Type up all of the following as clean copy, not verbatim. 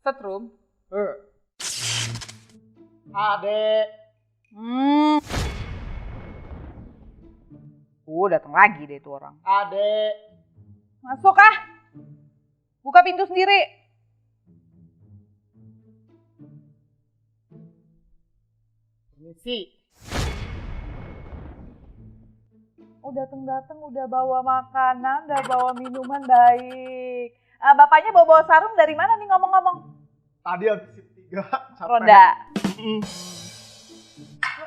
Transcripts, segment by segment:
Setrum. Adek. Datang lagi deh tuh orang. Adek. Masuk ah. Buka pintu sendiri. Permisi. Oh datang-datang udah bawa makanan, udah bawa minuman baik. Bapaknya bawa sarung dari mana nih ngomong-ngomong? Tadi habis shift 3. Capek. Ronda.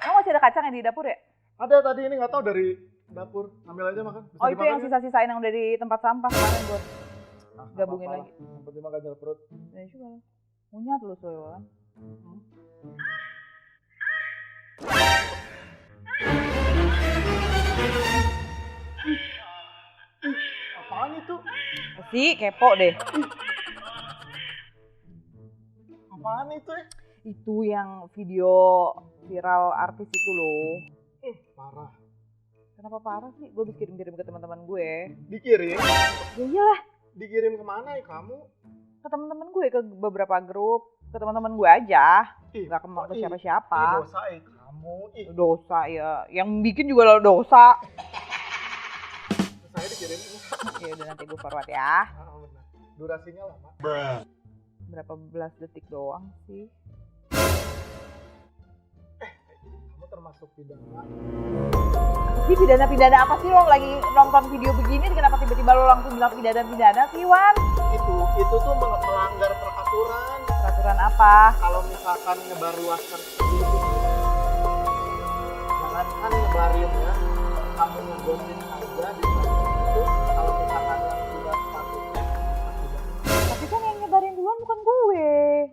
Emang masih ada kacang yang di dapur ya? Ada tadi ini nggak tahu dari dapur. Ambil aja makan. Bisa Oh itu yang dimakan ya? sisa-sisain yang udah di tempat sampah kemarin buat Ah, nggak gabungin apa-apa lagi. lah. Yang penting makan jalan perut. Ya juga. Munyat lu Soewan. Apaan itu? Sih kepo deh. Apaan itu ya? Itu yang video viral artis itu loh. Parah. Kenapa parah sih? Gue bisa kirim-kirim ke teman-teman gue. Dikirim? Ya iyalah, Dikirim kemana ya kamu? ke teman-teman gue, ke beberapa grup, ke teman-teman gue aja. Nggak ke siapa-siapa. Dosa kamu. Dosa ya. Yang bikin juga lo dosa. Saya dikirim. Ya udah nanti gue forward ya. Benar. Durasinya lama. Berapa belas detik doang sih. Kamu termasuk pidana. Sih pidana-pidana apa sih lo lagi nonton video begini kenapa tiba-tiba lo langsung bilang pidana-pidana sih Wan? Itu tuh melanggar peraturan. Peraturan apa? Kalau misalkan nyebarluaskan video jangan kan nyebarin ya. Kamu ngegosip aja di itu. Kalau misalkan yang sudah statusnya Tapi kan yang nyebarin duluan bukan gue.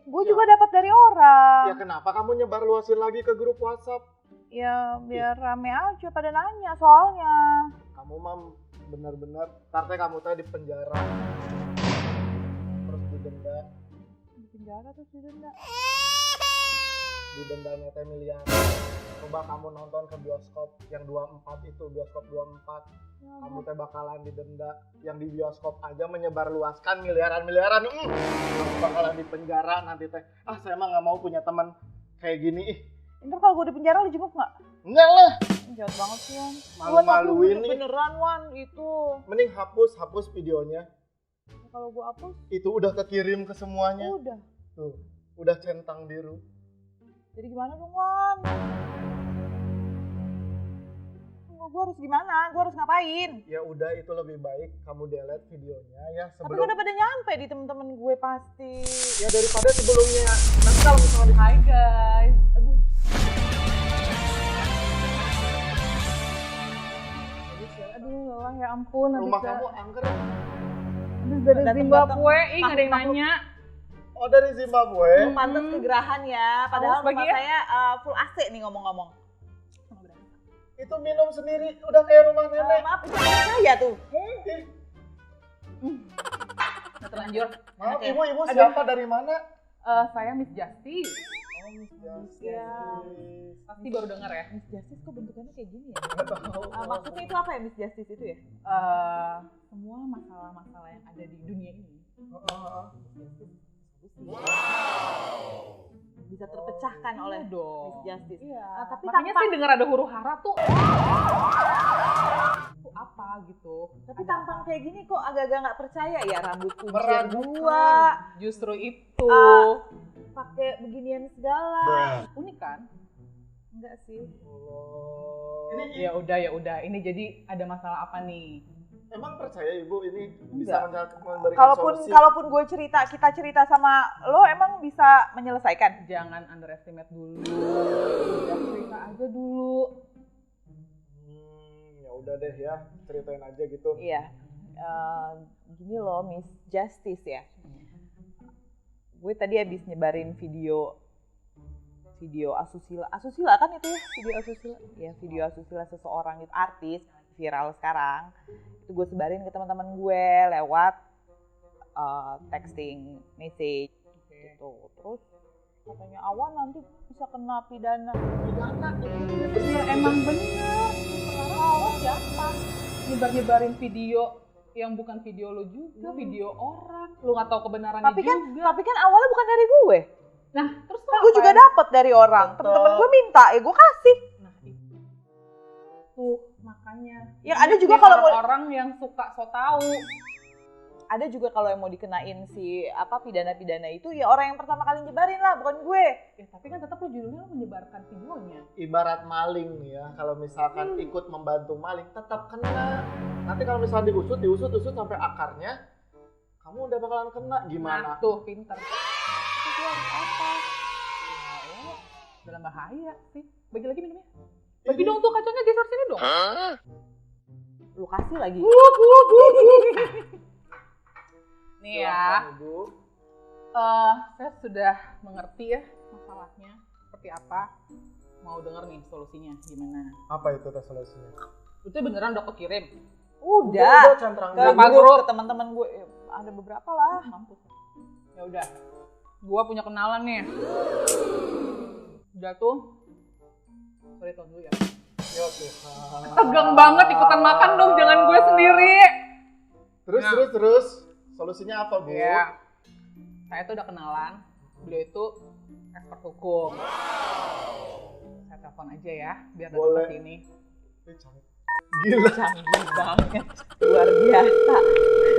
Gue Ya. juga dapat dari orang. ya kenapa kamu nyebarluasin lagi ke grup WhatsApp? Ya biar rame aja pada nanya soalnya. Kamu mah benar-benar tartek kamu tadi di penjara. Terus didenda. Di penjara terus didenda. Didendanya teh miliaran. Coba kamu nonton ke bioskop yang 24 itu, bioskop 24. Ya, Kamu teh bakalan didenda. Yang di bioskop aja menyebarluaskan miliaran-miliaran. Kamu bakalan di penjara nanti teh. Saya mah nggak mau punya teman kayak gini. ntar kalau gue di penjara lo jenguk nggak? Enggak lah. Jahat banget sih Wan. Malu-maluin nih. Beneran Wan itu. Mending hapus videonya. Ya, kalau gue hapus Itu udah kekirim ke semuanya. udah. Tuh, udah centang biru. Jadi gimana dong Wan? Gue harus gimana? Gue harus ngapain? Ya udah itu lebih baik kamu delete videonya ya Tapi sebelum udah pada nyampe di temen-temen gue pasti. ya daripada sebelumnya. Nanti kalau misalnya Hai guys. Aduh. Aduh, lelah ya ampun. rumah kamu angker. Habis dari Datang-datang Zimbabwe, nggak ada yang makhluk. nanya. Oh dari Zimbabwe. Pantes kegerahan ya. Padahal Awas bagi rumah ya. saya full AC nih ngomong-ngomong. Itu minum sendiri udah kayak rumah nenek. Maaf, itu rumah saya tuh. Ih, Udah terlanjur. maaf Oke. ibu Aduh. siapa dari mana? Saya Miss Justice. Oh Miss Justice. Ya. Pasti baru dengar ya. Miss Justice kok bentukannya kayak gini ya? Nggak tahu. Maksudnya itu apa ya Miss Justice itu ya? Semua masalah-masalah yang ada di dunia ini. Bisa terpecahkan oleh Iya dong. Miss Justice. Iya. Tapi Makanya tampang- sih dengar ada huru hara tuh. Itu apa gitu? Tapi tampang kayak gini kok agak-agak nggak percaya ya rambut kuncir Meragukan. dua, Justru itu. pakai beginian segala. Unik kan? Enggak sih. Allah. Ya udah. Ini jadi ada masalah apa nih? Emang percaya ibu ini bisa Enggak. memberikan Kalaupun solusi? kalaupun kita cerita sama lo emang bisa menyelesaikan. Jangan underestimate dulu. Udah cerita aja dulu. Ya udah deh ya, ceritain aja gitu. Iya. Gini loh Miss Justice ya. Gue tadi habis nyebarin video asusila kan itu ya, video asusila. Ya, video asusila seseorang itu artis viral sekarang. Itu gue sebarin ke teman-teman gue lewat texting message gitu. Terus katanya Awan nanti bisa kena pidana. Pidana Ya emang bener. Sekarang Awan siapa? Nyebar-nyebarin video yang bukan video lo juga, video orang. Lo nggak tahu kebenarannya Tapi kan juga. awalnya bukan dari gue. Nah, terus Gue juga dapet dari orang. Betul. Temen-temen gue minta, ya gue kasih. Nah, itu. Tuh, makanya. Ya ada juga Ini kalau mau orang yang suka so tahu. ada juga kalau yang mau dikenain si pidana-pidana itu ya orang yang pertama kali nyebarin lah, bukan gue. Ya, tapi kan tetap lo judulnya lo menyebarkan videonya. Ibarat maling nih ya, kalau misalkan ikut membantu maling tetap kena. Nanti kalau misalnya diusut sampai akarnya, kamu udah bakalan kena. Gimana? Nah, tuh pinter. Itu gue harus apa? Ya, lo dalam bahaya sih. Bagi lagi minumnya. Bagi dong tuh kacanya, geser sini dong. Lu kasih lagi. Nih ya. Silakan, Ibu. Saya sudah mengerti ya masalahnya seperti apa. Mau denger nih solusinya gimana? Apa itu solusinya? Itu beneran udah kekirim? Udah. Cantrang Ke Berapa grup, grup? ke teman-teman gue. Ada beberapa lah. Mampus. Ya udah. Gua punya kenalan nih. Udah tuh. Sorry tuh dulu ya. Ya Tuhan. Tegang banget ikutan makan dong, jangan gue sendiri. Terus, terus. Solusinya apa, Bu? Iya. Saya tuh udah kenalan. Beliau itu expert hukum. Saya telepon aja ya, biar datang Boleh. ke sini. Gila. Canggih banget.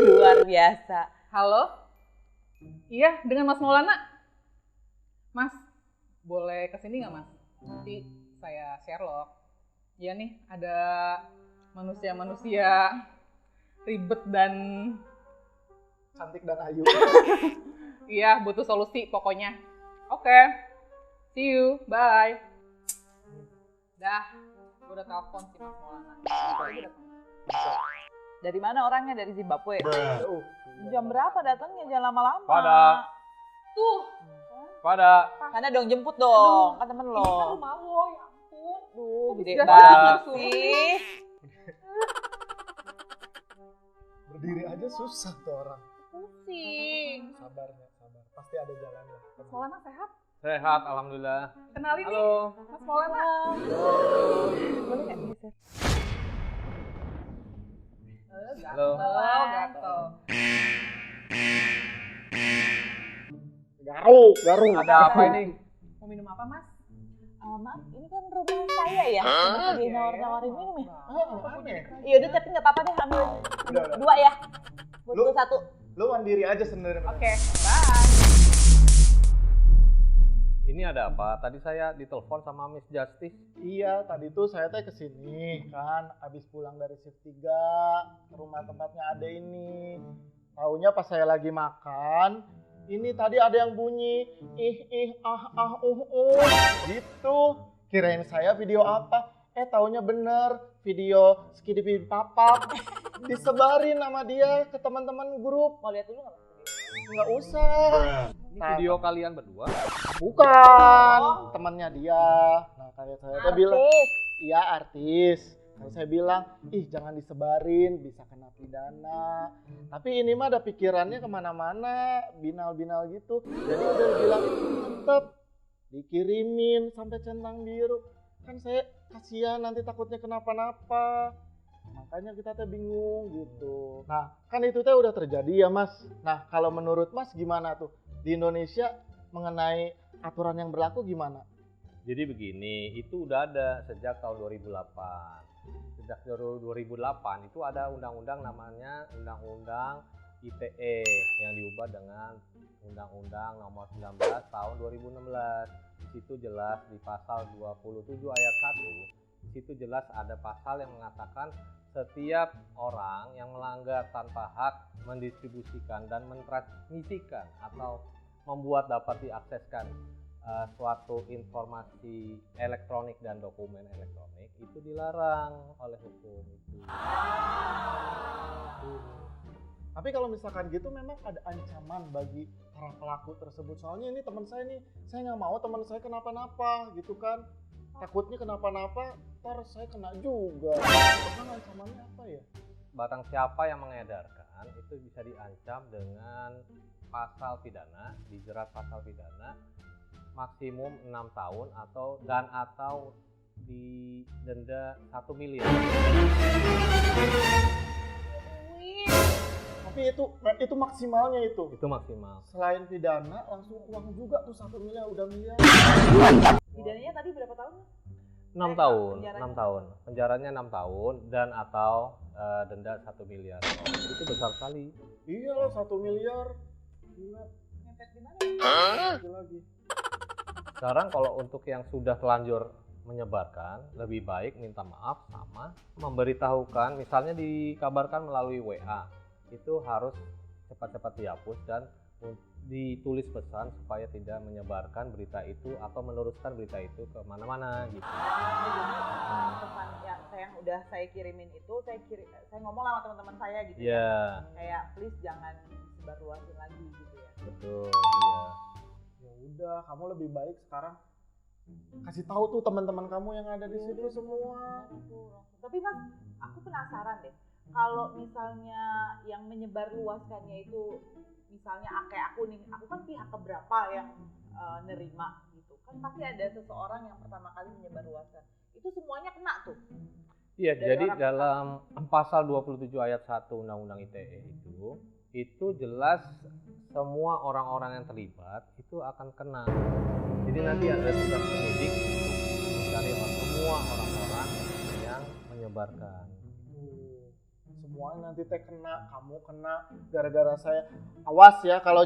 Luar biasa. Halo? Iya, dengan Mas Maulana. Mas, boleh kesini nggak Mas? Nanti saya Sherlock. Iya nih, ada manusia-manusia ribet dan Cantik dan ayu. iya butuh solusi pokoknya. Oke, see you, bye. Dah, gue udah telepon si Mas Maulana. Dari mana orangnya? Dari Zimbabwe. Jauh. Jam berapa datangnya? Jangan lama-lama. Tuh, Pada Karena dong jemput dong. Kan temen ini lo. kan rumah lo, ya ampun. Duh, gede Udah banget suruh. sih. Berdiri aja susah tuh orang. Pusing. Sabar. Pasti ada jalannya. Mas Maulana sehat? sehat, alhamdulillah. Kenalin nih, Halo. Mas Maulana. Boleh nggak geser? Halo. Gatel. Garung. Ada apa ini? Mau minum apa, Mas? Maaf, ini kan rumah saya ya. Kenapa dia Iya, nawar-nawarin minum ya? Aneh. Iya udah, tapi nggak apa-apa deh, ambil Udah. 2 ya. Buat Lu- gue 1. Lu mandiri aja sendiri. Oke, bye. Ini ada apa? Tadi saya ditelepon sama Miss Justice. Iya, tadi tuh saya teh kesini kan, abis pulang dari shift 3 ke rumah tempatnya Ade ini. Taunya pas saya lagi makan, ini tadi ada yang bunyi gitu. Kirain saya video apa? Taunya bener video skidipidi papap. Disebarin sama dia ke teman-teman grup. Mau lihat dulu nggak? Nggak usah. Ini video kalian berdua. Bukan, temannya dia. Nah, kayak saya tuh bilang, iya artis. Kalau saya bilang, ih jangan disebarin, bisa kena pidana. Tapi ini mah ada pikirannya kemana-mana, binal-binal gitu. Jadi udah bilang, tetep dikirimin sampai centang biru. Kan saya kasihan nanti takutnya kenapa-napa. Makanya kita teh bingung gitu. Nah, kan itu teh udah terjadi ya Mas. Nah, kalau menurut Mas gimana tuh? Di Indonesia mengenai aturan yang berlaku gimana? Jadi begini, itu udah ada sejak tahun 2008. Sejak 2008 itu ada undang-undang namanya Undang-Undang ITE yang diubah dengan Undang-Undang Nomor 19 tahun 2016. Di situ jelas di pasal 27 ayat 1, di situ jelas ada pasal yang mengatakan setiap orang yang melanggar tanpa hak mendistribusikan dan mentransmisikan atau membuat dapat diakseskan suatu informasi elektronik dan dokumen elektronik itu dilarang oleh hukum itu. Tapi kalau misalkan gitu memang ada ancaman bagi para pelaku tersebut. Soalnya ini teman saya nih, saya nggak mau teman saya kenapa-napa gitu kan. Takutnya kenapa-napa, ntar saya kena juga. Emang ancamannya apa ya? Barang siapa yang mengedarkan itu bisa diancam dengan pasal pidana, dijerat pasal pidana maksimum 6 tahun atau didenda 1 miliar. Tapi itu maksimalnya itu. Itu maksimal. Selain pidana langsung uang juga tuh 1 miliar udah miliar. Pidananya tadi berapa tahun? 6 tahun, penjaranya? 6 tahun. Penjaranya 6 tahun dan atau denda 1 miliar. Itu besar sekali. Iya loh 1 miliar. Gila. Ngepet di mana ya? Lagi. Sekarang kalau untuk yang sudah telanjur menyebarkan, lebih baik minta maaf sama memberitahukan, misalnya dikabarkan melalui WA, itu harus cepat-cepat dihapus dan ditulis pesan supaya tidak menyebarkan berita itu atau meneruskan berita itu ke mana-mana gitu. Jadi pesan yang udah saya kirimin itu saya ngomong sama teman-teman saya gitu Iya. ya. Kayak please jangan sebarluasin lagi gitu ya. Betul, iya. Ya udah, kamu lebih baik sekarang kasih tahu tuh teman-teman kamu yang ada di situ semua. Tapi Mas, aku penasaran deh. Kalau misalnya yang menyebarluaskannya itu misalnya kayak aku nih, aku kan pihak keberapa yang nerima gitu. Kan pasti ada seseorang yang pertama kali menyebarluaskan. Itu semuanya kena tuh. Iya, Dari jadi orang dalam pasal 27 ayat 1 Undang-Undang ITE itu jelas semua orang-orang yang terlibat itu akan kena. Jadi nanti ada tugas penyidik untuk mencari semua orang-orang yang menyebarkan. Semua nanti teh kena, kamu kena gara-gara saya. Awas ya kalau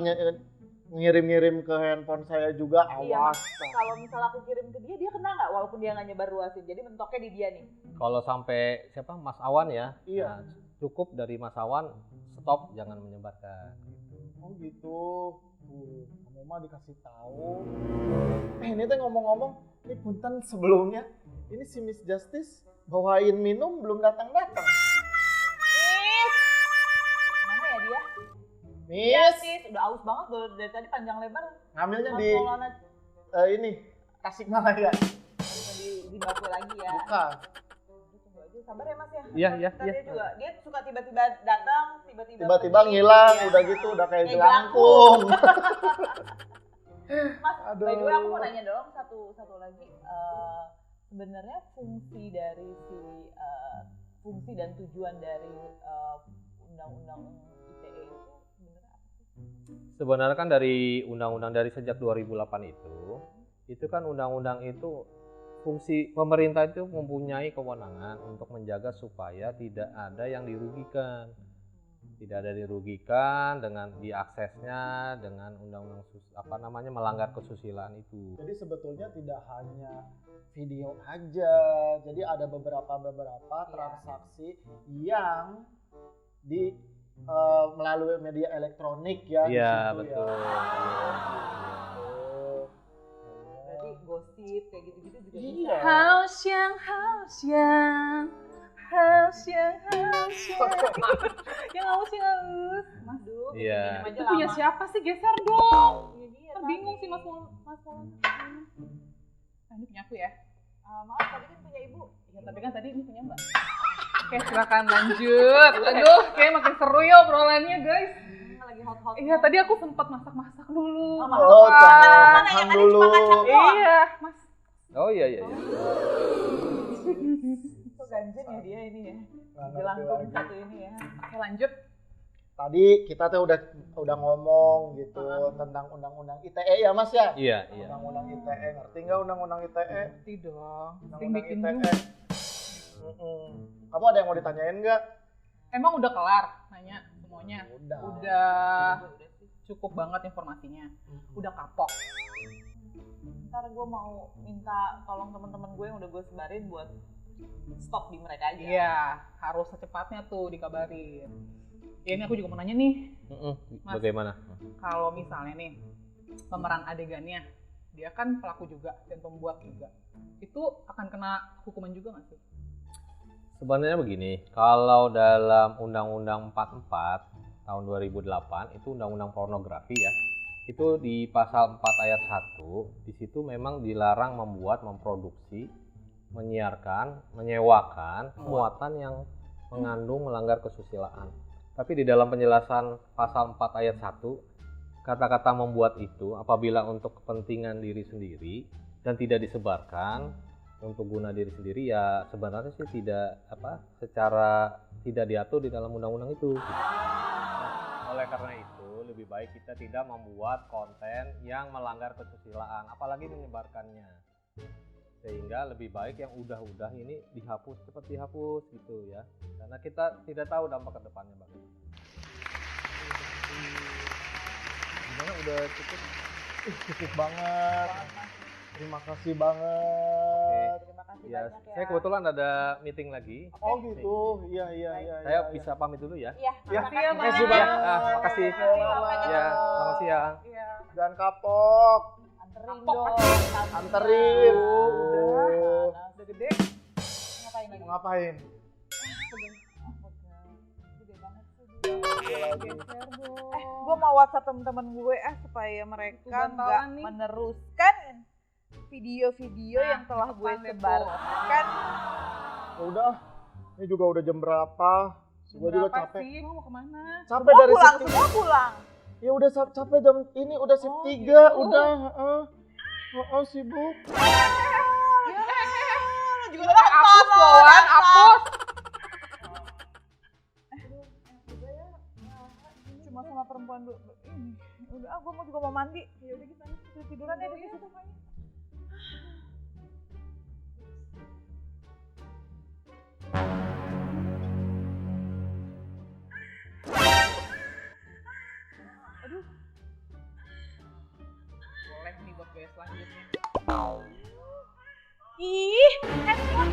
ngirim-ngirim ke handphone saya juga, Iya, awas. kalau misalnya aku kirim ke dia kena nggak walaupun dia nggak nyebarluasin. Jadi mentoknya di dia nih. Kalau sampai siapa Mas Awan ya, Iya. nah, cukup dari Mas Awan stop, jangan menyebarkan. Oh gitu. Kamu mah dikasih tahu. Ini teh ngomong-ngomong, ini punten sebelumnya. Ini si Miss Justice bawain minum belum datang-datang. Mana ya dia? Miss, Sis, udah aus banget dari tadi panjang lebar. ngambilnya Mas di Maulana ini Tasikmalaya. di Bakwe lagi ya. Bukan. Tunggu aja, sabar ya Mas ya. Iya, iya, Ntar iya. Dia juga, dia suka tiba-tiba datang, Tiba-tiba pergi. ngilang, Iya. udah gitu udah kayak Kayak jelangkung. Mas, Aduh. by the way aku mau nanya dong satu lagi. Sebenarnya fungsi dari fungsi dan tujuan dari undang-undang ITE itu sebenarnya apa sih? Sebenarnya kan dari undang-undang dari sejak 2008 itu kan undang-undang itu fungsi pemerintah itu mempunyai kewenangan untuk menjaga supaya tidak ada yang dirugikan. Tidak ada dirugikan dengan diaksesnya dengan undang-undang melanggar kesusilaan itu. Jadi sebetulnya tidak hanya video aja. Jadi ada beberapa transaksi yang melalui media elektronik ya. Iya, di situ betul. Ya. Berarti gosip kayak gitu-gitu juga Iya. bisa. 好想好想好想好想yang aus Mas Aduh, Iya. minum aja itu punya lama. siapa sih, geser dong. Iya, dia Kan tadi. bingung sih Mas Maulana. Nah, ini punya aku ya. Maaf, tadi kan punya ibu. Ya tapi kan tadi ini punya Mbak. Oke, silakan lanjut. Aduh, kayak makin seru ya obrolannya guys. Lagi hot-hot. Iya, tadi aku sempat masak-masak dulu. Oh, Oh, Mana yang tahan ada dulu. cuma kacang doang. Iya, Mas. Oh iya. Kok ganjen ya dia ini ya. Nggak ngerti Jelangkung lagi. satu ini ya. Oke, lanjut. Tadi kita tuh udah ngomong gitu tentang undang-undang ITE ya Mas ya. Iya. Undang-undang ITE, ngerti nggak undang-undang ITE? Ngerti dong. Sering Undang-undang bikin ITE. juga. Kamu ada yang mau ditanyain nggak? Emang udah kelar nanya semuanya? Udah. Udah cukup banget informasinya. Udah kapok. Ntar gue mau minta tolong teman-teman gue yang udah gue sebarin buat stop di mereka aja. Iya, harus secepatnya tuh dikabarin. Ya ini aku juga mau nanya nih, Mas. Bagaimana? kalau misalnya nih pemeran adegannya, dia kan pelaku juga dan pembuat juga, itu akan kena hukuman juga nggak sih? Sebenarnya begini, kalau dalam Undang-Undang 44 tahun 2008 itu Undang-Undang pornografi ya, itu di pasal 4 ayat 1 di situ memang dilarang membuat, memproduksi, menyiarkan, menyewakan muatan yang mengandung melanggar kesusilaan. Tapi di dalam penjelasan pasal 4 ayat 1 kata-kata membuat itu apabila untuk kepentingan diri sendiri dan tidak disebarkan untuk guna diri sendiri ya sebenarnya sih tidak secara tidak diatur di dalam undang-undang itu. Oleh karena itu, lebih baik kita tidak membuat konten yang melanggar kesusilaan, apalagi menyebarkannya. Sehingga lebih baik yang udah-udah ini dihapus, cepat dihapus gitu ya. Karena kita tidak tahu dampak ke depannya bagaimana. Gimana udah cukup? Cukup banget. Terima kasih banget. Terima kasih Ya, banyak ya. saya kebetulan ada meeting lagi. Oh gitu. Iya. Saya bisa pamit dulu ya. Iya, Ya, makasih ya, Mas. makasih banget. Makasih. Sampai ketemu. Ya, selamat siang. Iya. Dan kapok. Anterin Kapok, dong. Anterin. Udah gede. Ngapain lagi? Mau ngapain? Gede banget sih. Geser dong. Gue mau WhatsApp teman-teman gue supaya mereka Bantalan nggak nih. meneruskan video-video Nah, yang telah gue depan deh, sebarkan. Ya udah. Ini juga udah jam berapa? Gue juga Berapa capek. sih? Mau kemana? Capek Semua dari pulang, shift semua pulang. Ya udah capek jam ini udah shift Oh, 3, gitu. udah, sibuk. Lu juga Hapus loh, Wan, hapus. Cuma sama perempuan ini. Udah, gue juga mau mandi. Ya udah kita tiduran ya di situ kayaknya. Boleh nih buat gue selanjutnya. Ih, handphone